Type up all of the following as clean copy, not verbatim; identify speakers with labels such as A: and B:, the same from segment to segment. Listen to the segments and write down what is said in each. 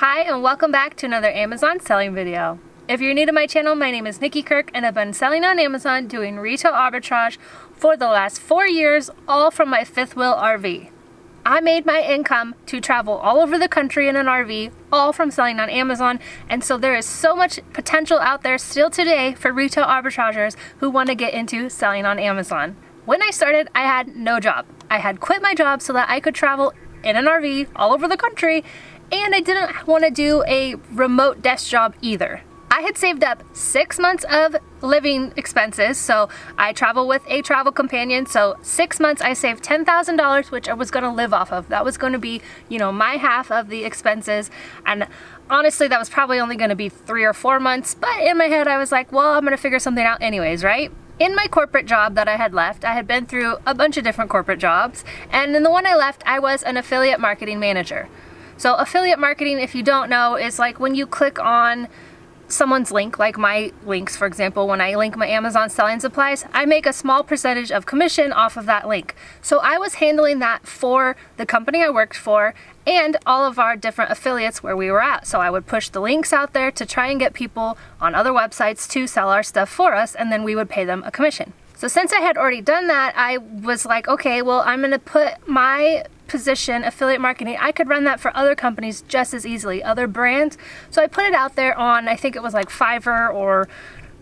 A: Hi and welcome back to another Amazon selling video. If you're new to my channel, my name is Nikki Kirk and I've been selling on Amazon doing retail arbitrage for the last 4 years, all from my fifth wheel RV. I made my income to travel all over the country in an RV, all from selling on Amazon, and so there is so much potential out there still today for retail arbitragers who want to get into selling on Amazon. When I started, I had no job. I had quit my job so that I could travel in an RV all over the country, and I didn't want to do a remote desk job either. I had saved up 6 months of living expenses, so I travel with a travel companion, so 6 months I saved $10,000, which I was going to live off of. That was going to be, my half of the expenses, and honestly that was probably only going to be 3 or 4 months, but in my head I was like, well, I'm going to figure something out anyways, right? In my corporate job that I had left, I had been through a bunch of different corporate jobs, and in the one I left, I was an affiliate marketing manager. So affiliate marketing, if you don't know, is like when you click on someone's link, like my links, for example, when I link my Amazon selling supplies, I make a small percentage of commission off of that link. So I was handling that for the company I worked for and all of our different affiliates where we were at. So I would push the links out there to try and get people on other websites to sell our stuff for us, and then we would pay them a commission. So since I had already done that, I was like, okay, well, I'm gonna put my position, affiliate marketing, I could run that for other companies just as easily, other brands. So I put it out there on, I think it was like Fiverr or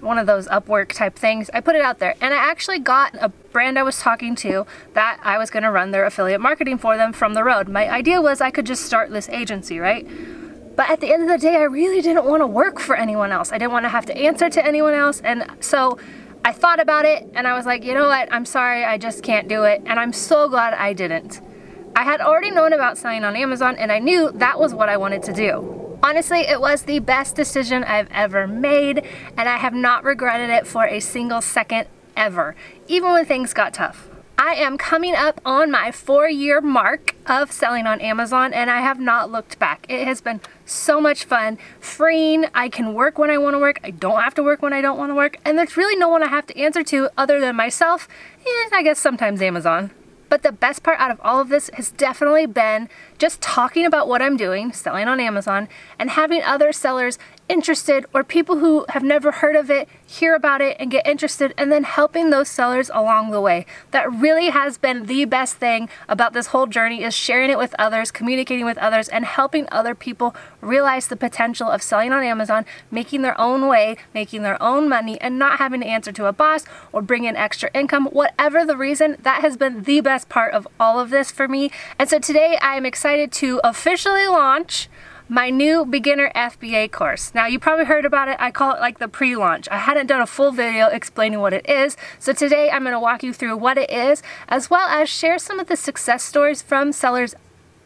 A: one of those Upwork type things. I put it out there and I actually got a brand I was talking to that I was gonna run their affiliate marketing for them from the road. My idea was I could just start this agency, right? But at the end of the day, I really didn't want to work for anyone else. I didn't want to have to answer to anyone else, and so I thought about it and I was like, you know what, I'm sorry, I just can't do it, and I'm so glad I didn't. I had already known about selling on Amazon and I knew that was what I wanted to do. Honestly, it was the best decision I've ever made and I have not regretted it for a single second ever, even when things got tough. I am coming up on my 4-year mark of selling on Amazon and I have not looked back. It has been so much fun, freeing. I can work when I want to work. I don't have to work when I don't want to work. And there's really no one I have to answer to other than myself and I guess sometimes Amazon. But the best part out of all of this has definitely been just talking about what I'm doing, selling on Amazon, and having other sellers interested or people who have never heard of it hear about it and get interested, and then helping those sellers along the way. That really has been the best thing about this whole journey, is sharing it with others, communicating with others, and helping other people realize the potential of selling on Amazon, making their own way, making their own money, and not having to answer to a boss or bring in extra income. Whatever the reason, that has been the best part of all of this for me. And so today I am excited to officially launch my new beginner FBA course. Now you probably heard about it, I call it like the pre-launch. I hadn't done a full video explaining what it is, so today I'm going to walk you through what it is, as well as share some of the success stories from sellers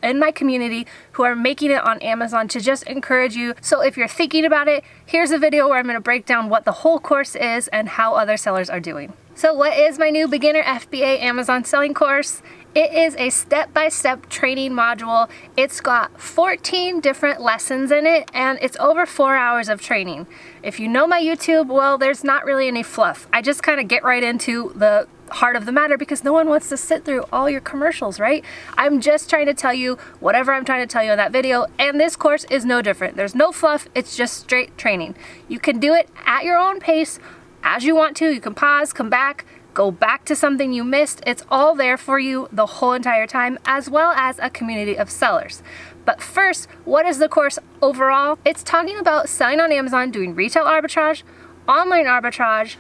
A: in my community who are making it on Amazon to just encourage you. So if you're thinking about it, here's a video where I'm going to break down what the whole course is and how other sellers are doing. So what is my new beginner FBA Amazon selling course? It is a step-by-step training module. It's got 14 different lessons in it and it's over 4 hours of training. If you know my YouTube, well, there's not really any fluff. I just kind of get right into the heart of the matter because no one wants to sit through all your commercials, right? I'm just trying to tell you whatever I'm trying to tell you in that video, and this course is no different. There's no fluff, it's just straight training. You can do it at your own pace as you want to. You can pause, come back, go back to something you missed. It's all there for you the whole entire time, as well as a community of sellers. But first, what is the course overall? It's talking about selling on Amazon, doing retail arbitrage, online arbitrage,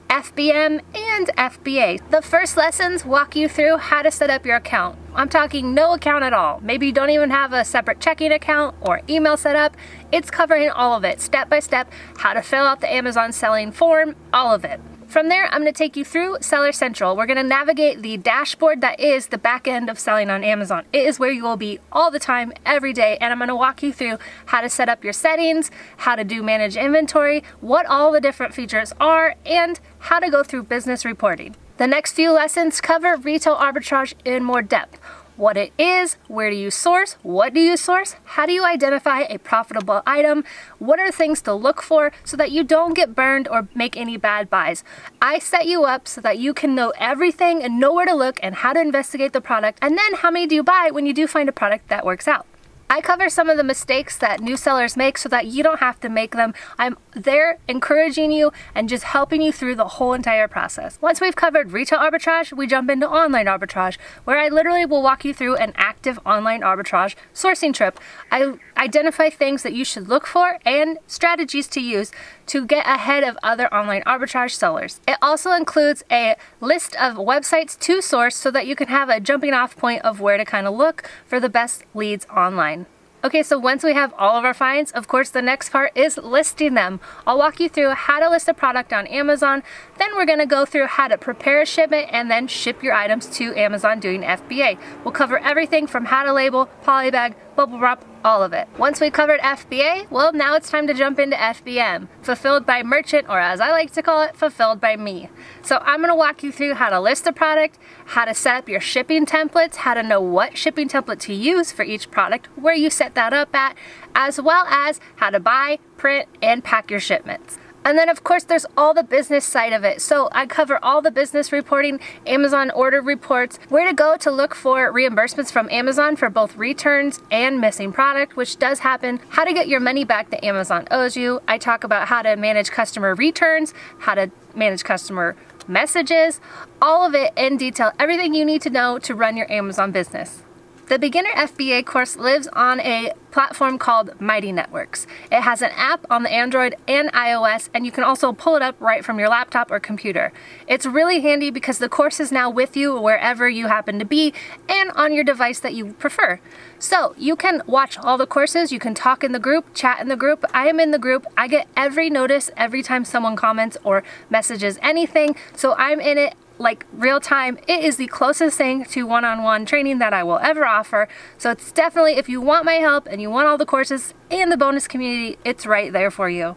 A: FBM, and FBA. The first lessons walk you through how to set up your account. I'm talking no account at all. Maybe you don't even have a separate checking account or email set up. It's covering all of it, step by step, how to fill out the Amazon selling form, all of it. From there, I'm going to take you through Seller Central. We're going to navigate the dashboard that is the back end of selling on Amazon. It is where you will be all the time, every day, and I'm going to walk you through how to set up your settings, how to do manage inventory, what all the different features are, and how to go through business reporting. The next few lessons cover retail arbitrage in more depth. What it is, where do you source, what do you source, how do you identify a profitable item, what are things to look for so that you don't get burned or make any bad buys. I set you up so that you can know everything and know where to look and how to investigate the product, and then how many do you buy when you do find a product that works out. I cover some of the mistakes that new sellers make so that you don't have to make them. I'm there encouraging you and just helping you through the whole entire process. Once we've covered retail arbitrage, we jump into online arbitrage, where I literally will walk you through an active online arbitrage sourcing trip. I identify things that you should look for and strategies to use to get ahead of other online arbitrage sellers. It also includes a list of websites to source so that you can have a jumping off point of where to kind of look for the best leads online. Okay, so once we have all of our finds, of course the next part is listing them. I'll walk you through how to list a product on Amazon, then we're gonna go through how to prepare a shipment and then ship your items to Amazon doing FBA. We'll cover everything from how to label, polybag, bubble wrap, all of it. Once we've covered FBA, well, now it's time to jump into FBM, fulfilled by merchant, or as I like to call it, fulfilled by me. So I'm gonna walk you through how to list a product, how to set up your shipping templates, how to know what shipping template to use for each product, where you set that up at, as well as how to buy, print, and pack your shipments. And then of course there's all the business side of it. So I cover all the business reporting, Amazon order reports, where to go to look for reimbursements from Amazon for both returns and missing product, which does happen, how to get your money back that Amazon owes you. I talk about how to manage customer returns, how to manage customer messages, all of it in detail, everything you need to know to run your Amazon business. The beginner FBA course lives on a platform called Mighty Networks. It has an app on the Android and iOS, and you can also pull it up right from your laptop or computer. It's really handy because the course is now with you wherever you happen to be and on your device that you prefer. So you can watch all the courses, you can talk in the group, chat in the group. I am in the group. I get every notice every time someone comments or messages anything, so I'm in it like real time. It is the closest thing to one-on-one training that I will ever offer. So it's definitely, if you want my help and you want all the courses and the bonus community, it's right there for you.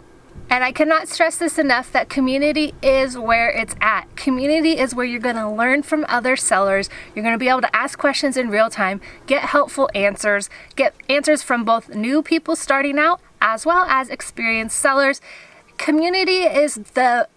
A: And I cannot stress this enough that community is where it's at. Community is where you're gonna learn from other sellers. You're gonna be able to ask questions in real time, get helpful answers, get answers from both new people starting out as well as experienced sellers. Community is the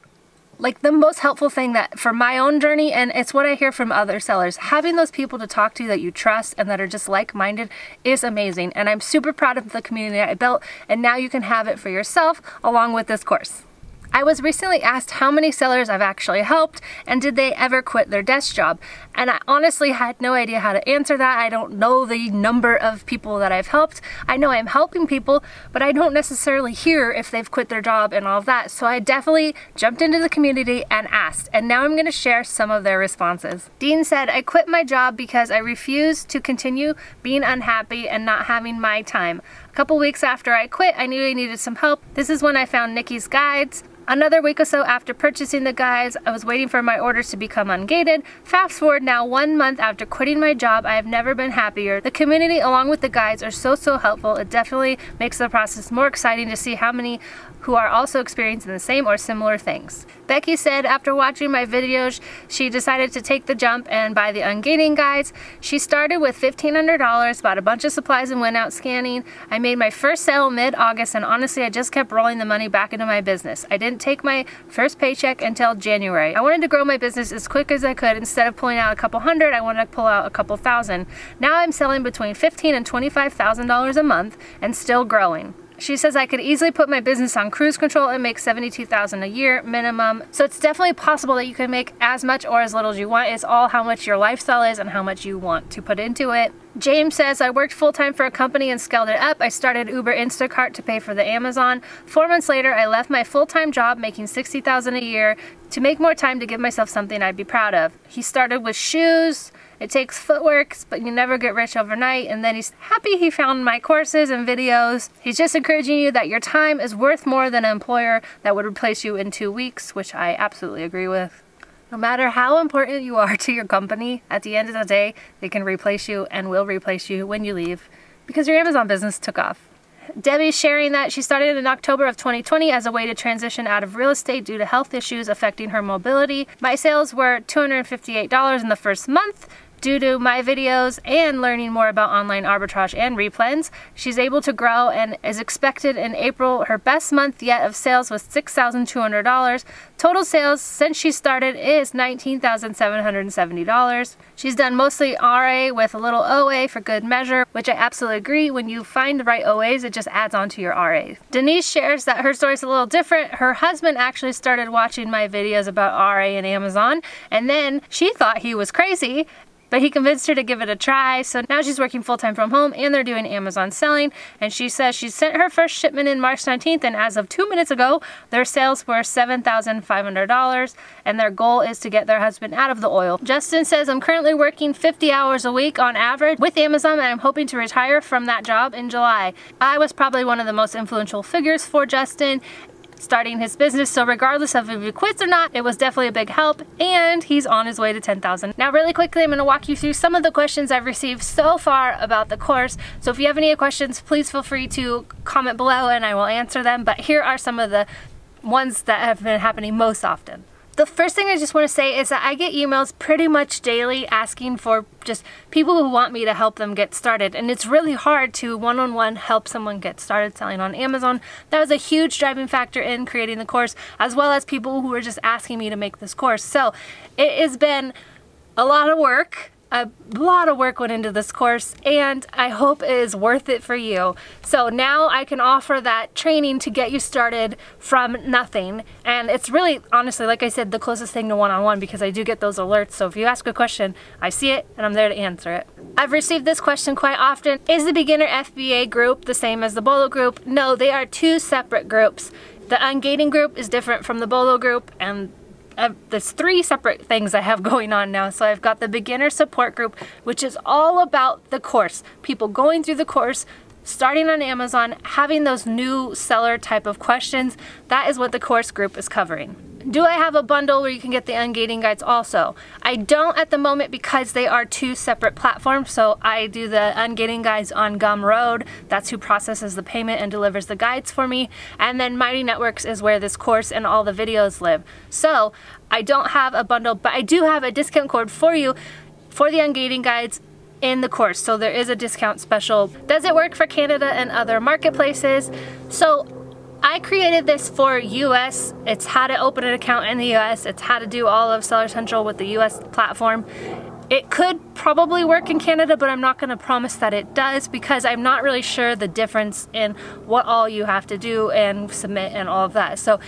A: most helpful thing that for my own journey, and it's what I hear from other sellers. Having those people to talk to that you trust and that are just like-minded is amazing, and I'm super proud of the community I built, and now you can have it for yourself along with this course. I was recently asked how many sellers I've actually helped and did they ever quit their desk job, and I honestly had no idea how to answer that. I don't know the number of people that I've helped. I know I'm helping people, but I don't necessarily hear if they've quit their job and all of that, so I definitely jumped into the community and asked, and now I'm going to share some of their responses. Dean said, "I quit my job because I refused to continue being unhappy and not having my time. A couple weeks after I quit, I knew I needed some help. This is when I found Nikki's guides. Another week or so after purchasing the guides, I was waiting for my orders to become ungated. Fast forward now 1 month after quitting my job, I have never been happier. The community along with the guides are so helpful. It definitely makes the process more exciting to see how many who are also experiencing the same or similar things." Becky said after watching my videos, she decided to take the jump and buy the ungating guides. She started with $1,500, bought a bunch of supplies and went out scanning. I made my first sale mid-August, and honestly I just kept rolling the money back into my business. I didn't take my first paycheck until January. I wanted to grow my business as quick as I could. Instead of pulling out a couple hundred, I wanted to pull out a couple thousand. Now I'm selling between $15,000 and $25,000 a month and still growing. She says I could easily put my business on cruise control and make $72,000 a year minimum. So it's definitely possible that you can make as much or as little as you want. It's all how much your lifestyle is and how much you want to put into it. James says, "I worked full-time for a company and scaled it up. I started Uber Instacart to pay for the Amazon. 4 months later, I left my full-time job making $60,000 a year to make more time to give myself something I'd be proud of." He started with shoes. It takes footwork, but you never get rich overnight, and then he's happy he found my courses and videos. He's just encouraging you that your time is worth more than an employer that would replace you in 2 weeks, which I absolutely agree with. No matter how important you are to your company, at the end of the day, they can replace you and will replace you when you leave because your Amazon business took off. Debbie's sharing that she started in October of 2020 as a way to transition out of real estate due to health issues affecting her mobility. My sales were $258 in the first month. Due to my videos and learning more about online arbitrage and replens, she's able to grow and is expected in April. Her best month yet of sales was $6,200. Total sales since she started is $19,770. She's done mostly RA with a little OA for good measure, which I absolutely agree. When you find the right OAs, it just adds on to your RA. Denise shares that her story is a little different. Her husband actually started watching my videos about RA and Amazon, and then she thought he was crazy, but he convinced her to give it a try. So now she's working full-time from home and they're doing Amazon selling. And she says she sent her first shipment in March 19th, and as of 2 minutes ago, their sales were $7,500, and their goal is to get their husband out of the oil. Justin says, I'm currently working 50 hours a week on average with Amazon, and I'm hoping to retire from that job in July. I was probably one of the most influential figures for Justin starting his business, so regardless of if he quits or not, it was definitely a big help, and he's on his way to 10,000. Now really quickly, I'm going to walk you through some of the questions I've received so far about the course. So if you have any questions, please feel free to comment below and I will answer them, but here are some of the ones that have been happening most often. The first thing I just want to say is that I get emails pretty much daily asking for just people who want me to help them get started, and it's really hard to one-on-one help someone get started selling on Amazon. That was a huge driving factor in creating the course, as well as people who were just asking me to make this course. So it has been a lot of work. A lot of work went into this course, and I hope it is worth it for you. So now I can offer that training to get you started from nothing, and it's really, honestly, like I said, the closest thing to one-on-one, because I do get those alerts. So if you ask a question, I see it and I'm there to answer it. I've received this question quite often. Is the beginner FBA group the same as the Bolo group? No, they are two separate groups. The Ungating group is different from the Bolo group, and there's three separate things I have going on now. So I've got the beginner support group, which is all about the course. People going through the course, starting on Amazon, having those new seller type of questions. That is what the course group is covering. Do I have a bundle where you can get the Ungating guides also? I don't at the moment because they are two separate platforms. So I do the Ungating guides on Gumroad. That's who processes the payment and delivers the guides for me. And then Mighty Networks is where this course and all the videos live. So I don't have a bundle, but I do have a discount code for you for the Ungating guides in the course. So there is a discount special. Does it work for Canada and other marketplaces? So I created this for US. It's how to open an account in the US. It's how to do all of Seller Central with the US platform. It could probably work in Canada, but I'm not going to promise that it does, because I'm not really sure the difference in what all you have to do and submit and all of that. So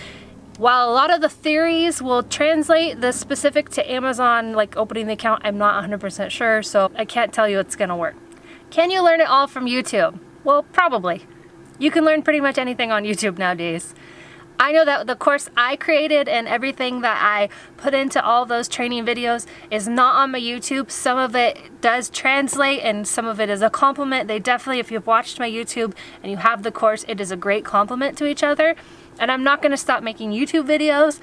A: while a lot of the theories will translate, the specific to Amazon, like opening the account, I'm not 100% sure, so I can't tell you it's going to work. Can you learn it all from YouTube? Well, probably. You can learn pretty much anything on YouTube nowadays. I know that the course I created and everything that I put into all those training videos is not on my YouTube. Some of it does translate and some of it is a compliment. They definitely, if you've watched my YouTube and you have the course, it is a great compliment to each other. And I'm not going to stop making YouTube videos.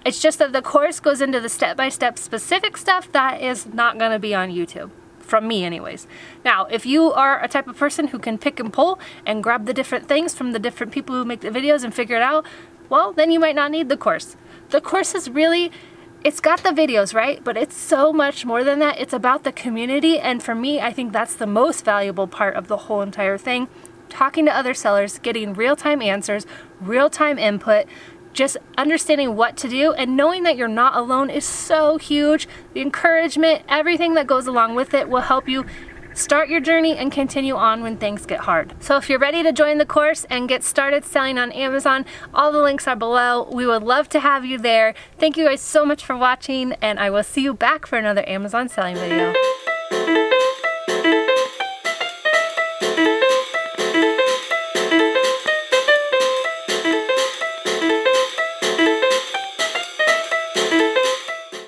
A: It's just that the course goes into the step-by-step specific stuff that is not going to be on YouTube. From me anyways. Now, if you are a type of person who can pick and pull and grab the different things from the different people who make the videos and figure it out, well, then you might not need the course. The course is really, it's got the videos, right? But it's so much more than that. It's about the community, and for me, I think that's the most valuable part of the whole entire thing. Talking to other sellers, getting real-time answers, real-time input, just understanding what to do and knowing that you're not alone is so huge. The encouragement, everything that goes along with it will help you start your journey and continue on when things get hard. So if you're ready to join the course and get started selling on Amazon, all the links are below. We would love to have you there. Thank you guys so much for watching, and I will see you back for another Amazon selling video.